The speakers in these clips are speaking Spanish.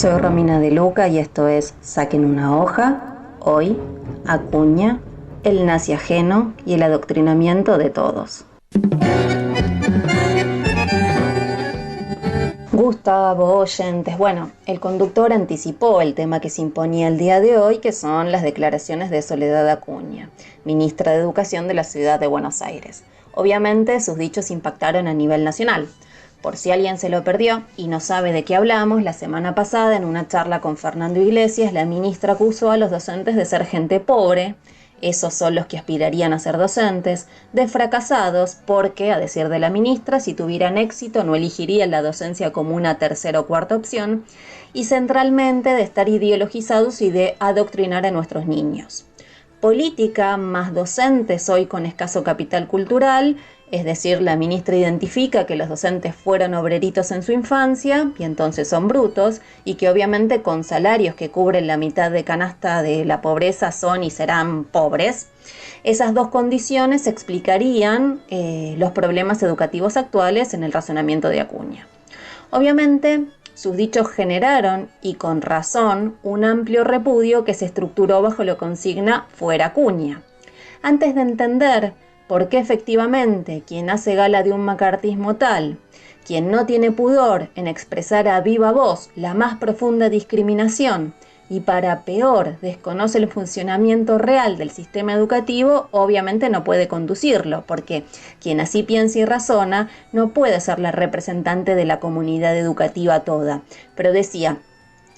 Soy Romina De Luca y esto es Saquen una hoja, hoy, Acuña, el nazi ajeno y el adoctrinamiento de todos. Gustavo, oyentes, bueno, el conductor anticipó el tema que se imponía el día de hoy, que son las declaraciones de Soledad Acuña, ministra de Educación de la ciudad de Buenos Aires. Obviamente sus dichos impactaron a nivel nacional. Por si alguien se lo perdió y no sabe de qué hablamos, la semana pasada en una charla con Fernando Iglesias, la ministra acusó a los docentes de ser gente pobre, esos son los que aspirarían a ser docentes, de fracasados porque, a decir de la ministra, si tuvieran éxito no elegirían la docencia como una tercera o cuarta opción, y centralmente de estar ideologizados y de adoctrinar a nuestros niños. Política más docentes hoy con escaso capital cultural, es decir, la ministra identifica que los docentes fueron obreritos en su infancia y entonces son brutos y que obviamente con salarios que cubren la mitad de canasta de la pobreza son y serán pobres. Esas dos condiciones explicarían los problemas educativos actuales en el razonamiento de Acuña. Obviamente, sus dichos generaron, y con razón, un amplio repudio que se estructuró bajo la consigna fuera Acuña. Antes de entender por qué efectivamente quien hace gala de un macartismo tal, quien no tiene pudor en expresar a viva voz la más profunda discriminación y para peor desconoce el funcionamiento real del sistema educativo, obviamente no puede conducirlo, porque quien así piensa y razona no puede ser la representante de la comunidad educativa toda. Pero decía,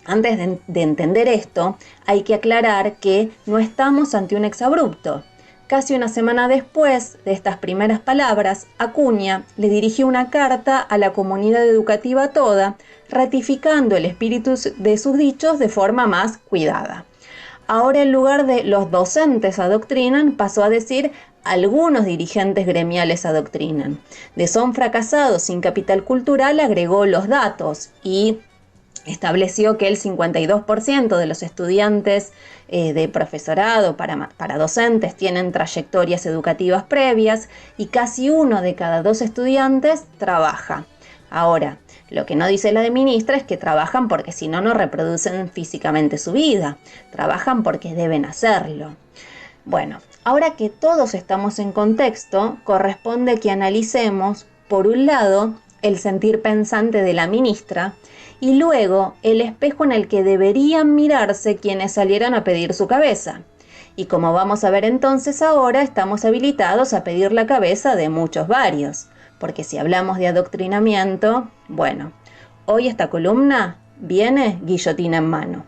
antes de entender esto, hay que aclarar que no estamos ante un exabrupto. Casi una semana después de estas primeras palabras, Acuña le dirigió una carta a la comunidad educativa toda, ratificando el espíritu de sus dichos de forma más cuidada. Ahora, en lugar de los docentes adoctrinan, pasó a decir algunos dirigentes gremiales adoctrinan. De son fracasados sin capital cultural agregó los datos y estableció que el 52% de los estudiantes de profesorado para docentes tienen trayectorias educativas previas y casi 1 de cada 2 estudiantes trabaja. Ahora, lo que no dice la ministra es que trabajan porque si no, no reproducen físicamente su vida. Trabajan porque deben hacerlo. Bueno, ahora que todos estamos en contexto, corresponde que analicemos, por un lado, el sentir pensante de la ministra y luego el espejo en el que deberían mirarse quienes salieron a pedir su cabeza. Y como vamos a ver entonces ahora, estamos habilitados a pedir la cabeza de muchos varios, porque si hablamos de adoctrinamiento, bueno, hoy esta columna viene guillotina en mano.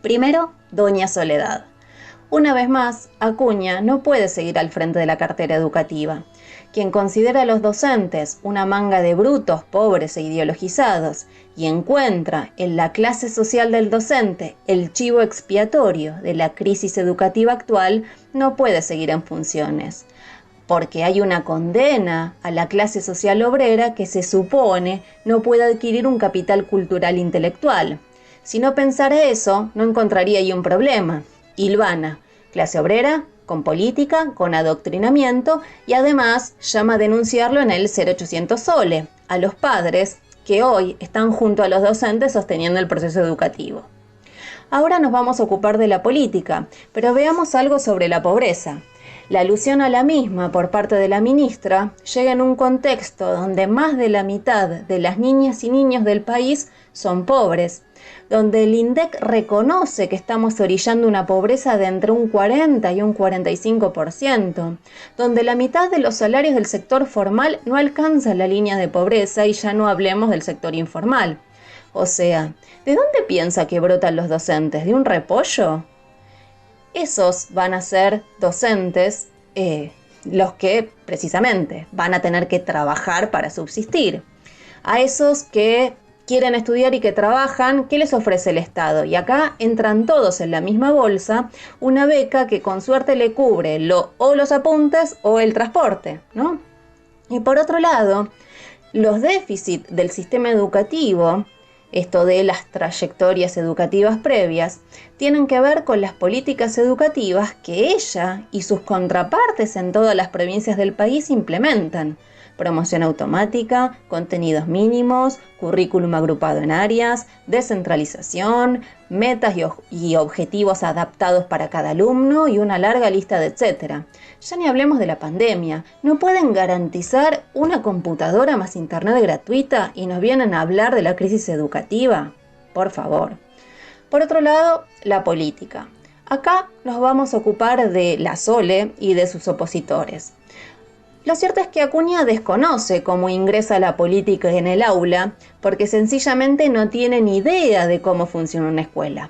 Primero, doña Soledad. Una vez más, Acuña no puede seguir al frente de la cartera educativa. Quien considera a los docentes una manga de brutos, pobres e ideologizados y encuentra en la clase social del docente el chivo expiatorio de la crisis educativa actual, no puede seguir en funciones. Porque hay una condena a la clase social obrera que se supone no puede adquirir un capital cultural intelectual. Si no pensara eso, no encontraría ahí un problema. Hilvana, clase obrera, con política, con adoctrinamiento y además llama a denunciarlo en el 0800 Sole, a los padres que hoy están junto a los docentes sosteniendo el proceso educativo. Ahora nos vamos a ocupar de la política, pero veamos algo sobre la pobreza. La alusión a la misma por parte de la ministra llega en un contexto donde más de la mitad de las niñas y niños del país son pobres, donde el INDEC reconoce que estamos orillando una pobreza de entre un 40 y un 45%, donde la mitad de los salarios del sector formal no alcanza la línea de pobreza y ya no hablemos del sector informal. O sea, ¿de dónde piensa que brotan los docentes? ¿De un repollo? Esos van a ser docentes los que precisamente van a tener que trabajar para subsistir. A esos que quieren estudiar y que trabajan, ¿qué les ofrece el Estado? Y acá entran todos en la misma bolsa, una beca que con suerte le cubre o los apuntes o el transporte, ¿no? Y por otro lado, los déficits del sistema educativo, esto de las trayectorias educativas previas, tienen que ver con las políticas educativas que ella y sus contrapartes en todas las provincias del país implementan. promoción automática, contenidos mínimos, currículum agrupado en áreas, descentralización, metas y objetivos adaptados para cada alumno y una larga lista de etcétera. Ya ni hablemos de la pandemia. ¿No pueden garantizar una computadora más internet gratuita y nos vienen a hablar de la crisis educativa? Por favor. Por otro lado, la política. Acá nos vamos a ocupar de la Sole y de sus opositores. Lo cierto es que Acuña desconoce cómo ingresa la política en el aula porque sencillamente no tiene ni idea de cómo funciona una escuela.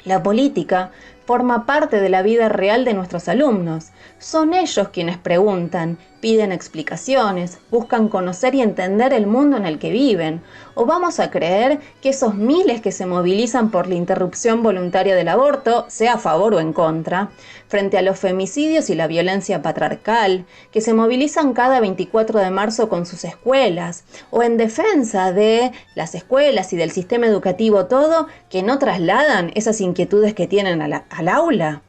La política forma parte de la vida real de nuestros alumnos. Son ellos quienes preguntan, piden explicaciones, buscan conocer y entender el mundo en el que viven. ¿O vamos a creer que esos miles que se movilizan por la interrupción voluntaria del aborto, sea a favor o en contra, frente a los femicidios y la violencia patriarcal, que se movilizan cada 24 de marzo con sus escuelas, o en defensa de las escuelas y del sistema educativo todo, que no trasladan esas inquietudes que tienen al aula?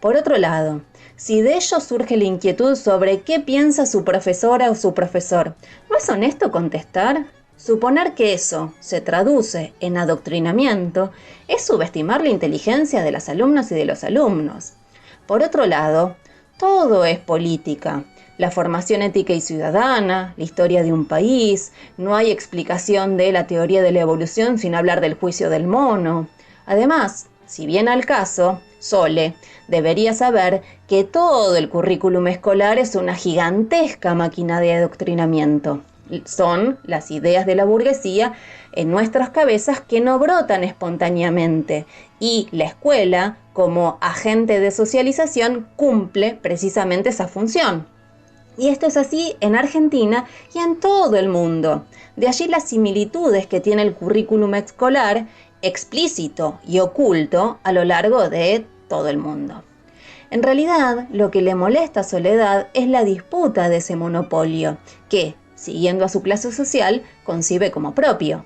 Por otro lado, si de ellos surge la inquietud sobre qué piensa su profesora o su profesor, ¿no es honesto contestar? Suponer que eso se traduce en adoctrinamiento es subestimar la inteligencia de las alumnas y de los alumnos. Por otro lado, todo es política. La formación ética y ciudadana, la historia de un país, no hay explicación de la teoría de la evolución sin hablar del juicio del mono. Además, si viene al caso, Sole debería saber que todo el currículum escolar es una gigantesca máquina de adoctrinamiento. Son las ideas de la burguesía en nuestras cabezas que no brotan espontáneamente y la escuela, como agente de socialización, cumple precisamente esa función. Y esto es así en Argentina y en todo el mundo. De allí las similitudes que tiene el currículum escolar explícito y oculto a lo largo de todo el mundo. En realidad, lo que le molesta a Soledad es la disputa de ese monopolio, que, siguiendo a su clase social, concibe como propio.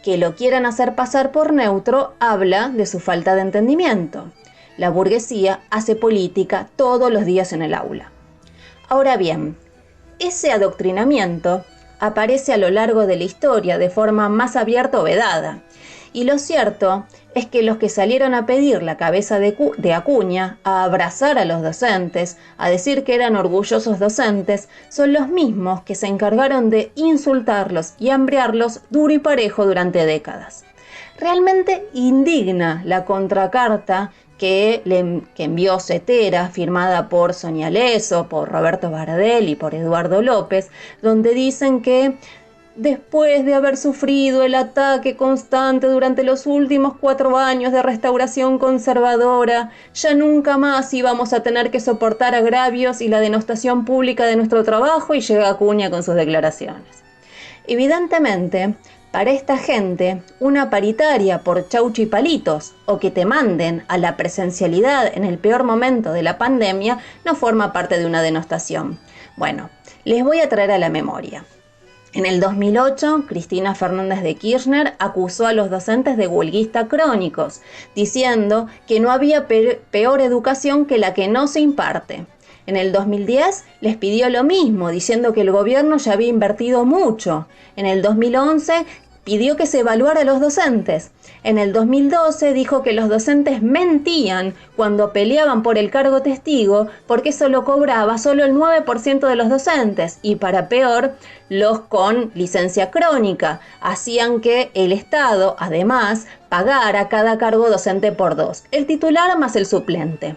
Que lo quieran hacer pasar por neutro habla de su falta de entendimiento. La burguesía hace política todos los días en el aula. Ahora bien, ese adoctrinamiento aparece a lo largo de la historia de forma más abierta o vedada. Y lo cierto es que los que salieron a pedir la cabeza de Acuña, a abrazar a los docentes, a decir que eran orgullosos docentes, son los mismos que se encargaron de insultarlos y hambrearlos duro y parejo durante décadas. Realmente indigna la contracarta que envió Cetera, firmada por Sonia Leso, por Roberto Bardel y por Eduardo López, donde dicen que después de haber sufrido el ataque constante durante los últimos 4 años de restauración conservadora, ya nunca más íbamos a tener que soportar agravios y la denostación pública de nuestro trabajo, y llega Acuña con sus declaraciones. Evidentemente, para esta gente, una paritaria por chauchi y palitos o que te manden a la presencialidad en el peor momento de la pandemia no forma parte de una denostación. Bueno, les voy a traer a la memoria. En el 2008, Cristina Fernández de Kirchner acusó a los docentes de huelguistas crónicos, diciendo que no había peor educación que la que no se imparte. En el 2010 les pidió lo mismo, diciendo que el gobierno ya había invertido mucho. En el 2011 pidió que se evaluara a los docentes. En el 2012 dijo que los docentes mentían cuando peleaban por el cargo testigo, porque eso lo cobraba solo el 9% de los docentes, y para peor, los con licencia crónica hacían que el Estado, además, pagara cada cargo docente por 2, el titular más el suplente.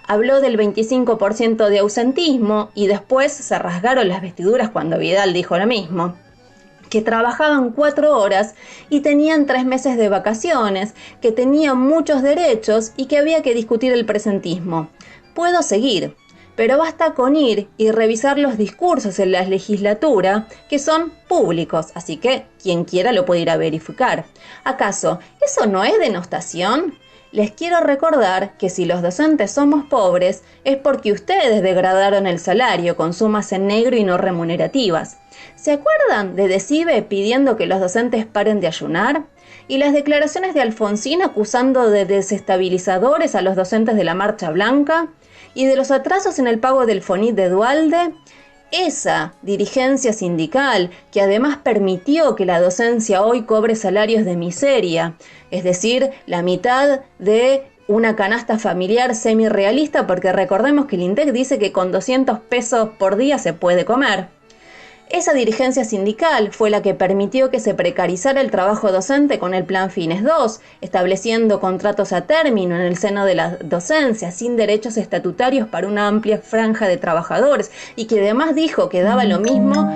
Habló del 25% de ausentismo y después se rasgaron las vestiduras cuando Vidal dijo lo mismo. Que trabajaban 4 horas y tenían 3 meses de vacaciones, que tenían muchos derechos y que había que discutir el presentismo. Puedo seguir, pero basta con ir y revisar los discursos en la legislatura, que son públicos, así que quien quiera lo puede ir a verificar. ¿Acaso eso no es denostación? Les quiero recordar que si los docentes somos pobres es porque ustedes degradaron el salario con sumas en negro y no remunerativas. ¿Se acuerdan de Decibe pidiendo que los docentes paren de ayunar? ¿Y las declaraciones de Alfonsín acusando de desestabilizadores a los docentes de la Marcha Blanca? ¿Y de los atrasos en el pago del Fonit de Dualde? esa dirigencia sindical que además permitió que la docencia hoy cobre salarios de miseria, es decir, la mitad de una canasta familiar semi-realista, porque recordemos que el INDEC dice que con 200 pesos por día se puede comer. Esa dirigencia sindical fue la que permitió que se precarizara el trabajo docente con el Plan Fines 2, estableciendo contratos a término en el seno de la docencia, sin derechos estatutarios para una amplia franja de trabajadores, y que además dijo que daba lo mismo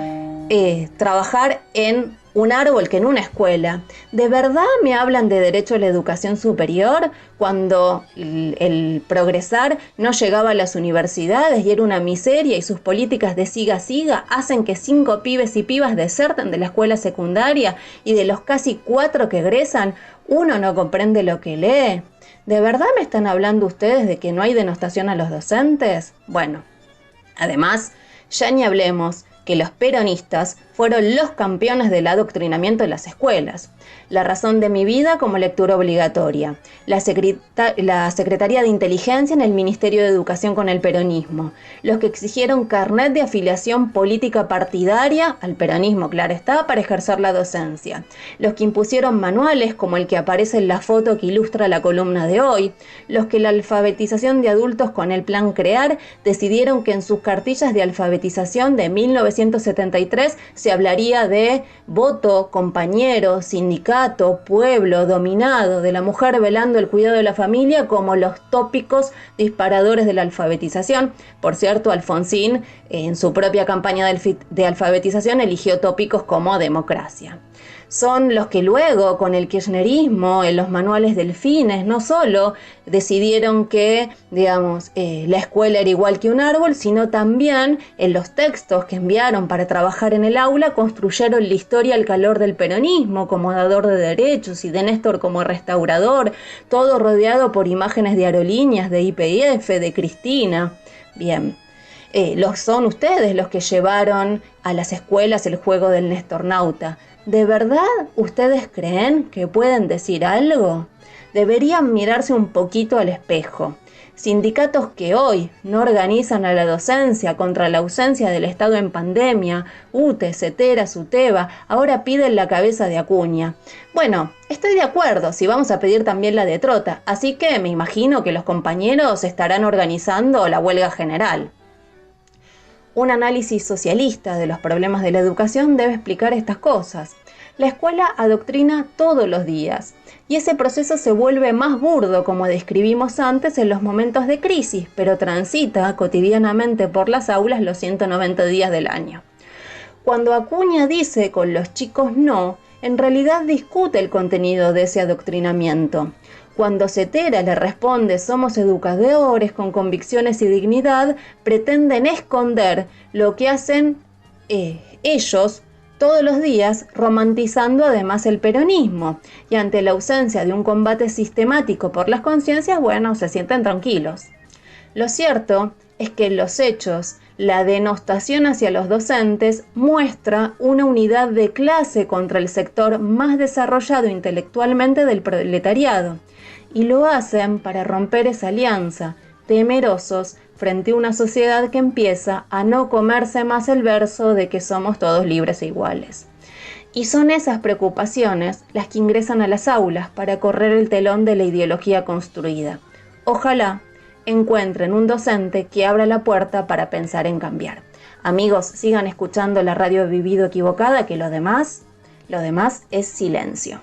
trabajar en un árbol que en una escuela. ¿De verdad me hablan de derecho a la educación superior cuando el progresar no llegaba a las universidades y era una miseria, y sus políticas de siga hacen que 5 pibes y pibas deserten de la escuela secundaria, y de los casi 4 que egresan, uno no comprende lo que lee? ¿De verdad me están hablando ustedes de que no hay denostación a los docentes? Bueno, además, ya ni hablemos que los peronistas fueron los campeones del adoctrinamiento en las escuelas. La razón de mi vida como lectura obligatoria. La Secretaría de Inteligencia en el Ministerio de Educación con el peronismo. Los que exigieron carnet de afiliación política partidaria, al peronismo, claro está, para ejercer la docencia. Los que impusieron manuales como el que aparece en la foto que ilustra la columna de hoy. Los que la alfabetización de adultos con el Plan CREAR decidieron que en sus cartillas de alfabetización de 1973 se hablaría de voto, compañero, sindicato, pueblo, dominado, de la mujer velando el cuidado de la familia como los tópicos disparadores de la alfabetización. Por cierto, Alfonsín en su propia campaña de alfabetización eligió tópicos como democracia. Son los que luego, con el kirchnerismo, en los manuales del Fines, no solo decidieron que, la escuela era igual que un árbol, sino también en los textos que enviaron para trabajar en el aula, construyeron la historia al calor del peronismo, como dador de derechos, y de Néstor como restaurador, todo rodeado por imágenes de aerolíneas, de YPF, de Cristina. Bien. Son ustedes los que llevaron a las escuelas el juego del Nestornauta. ¿De verdad ustedes creen que pueden decir algo? Deberían mirarse un poquito al espejo. Sindicatos que hoy no organizan a la docencia contra la ausencia del Estado en pandemia, UTE, CETERA, SUTEBA, ahora piden la cabeza de Acuña. Bueno, estoy de acuerdo si vamos a pedir también la de Trota, así que me imagino que los compañeros estarán organizando la huelga general. Un análisis socialista de los problemas de la educación debe explicar estas cosas. La escuela adoctrina todos los días, y ese proceso se vuelve más burdo, como describimos antes, en los momentos de crisis, pero transita cotidianamente por las aulas los 190 días del año. Cuando Acuña dice con los chicos no, en realidad discute el contenido de ese adoctrinamiento. Cuando CETERA le responde somos educadores con convicciones y dignidad, pretenden esconder lo que hacen ellos todos los días, romantizando además el peronismo. Y ante la ausencia de un combate sistemático por las conciencias, se sienten tranquilos. Lo cierto es que en los hechos, la denostación hacia los docentes muestra una unidad de clase contra el sector más desarrollado intelectualmente del proletariado. Y lo hacen para romper esa alianza, temerosos frente a una sociedad que empieza a no comerse más el verso de que somos todos libres e iguales. Y son esas preocupaciones las que ingresan a las aulas para correr el telón de la ideología construida. Ojalá encuentren un docente que abra la puerta para pensar en cambiar. Amigos, sigan escuchando la radio Vivido Equivocada, que lo demás es silencio.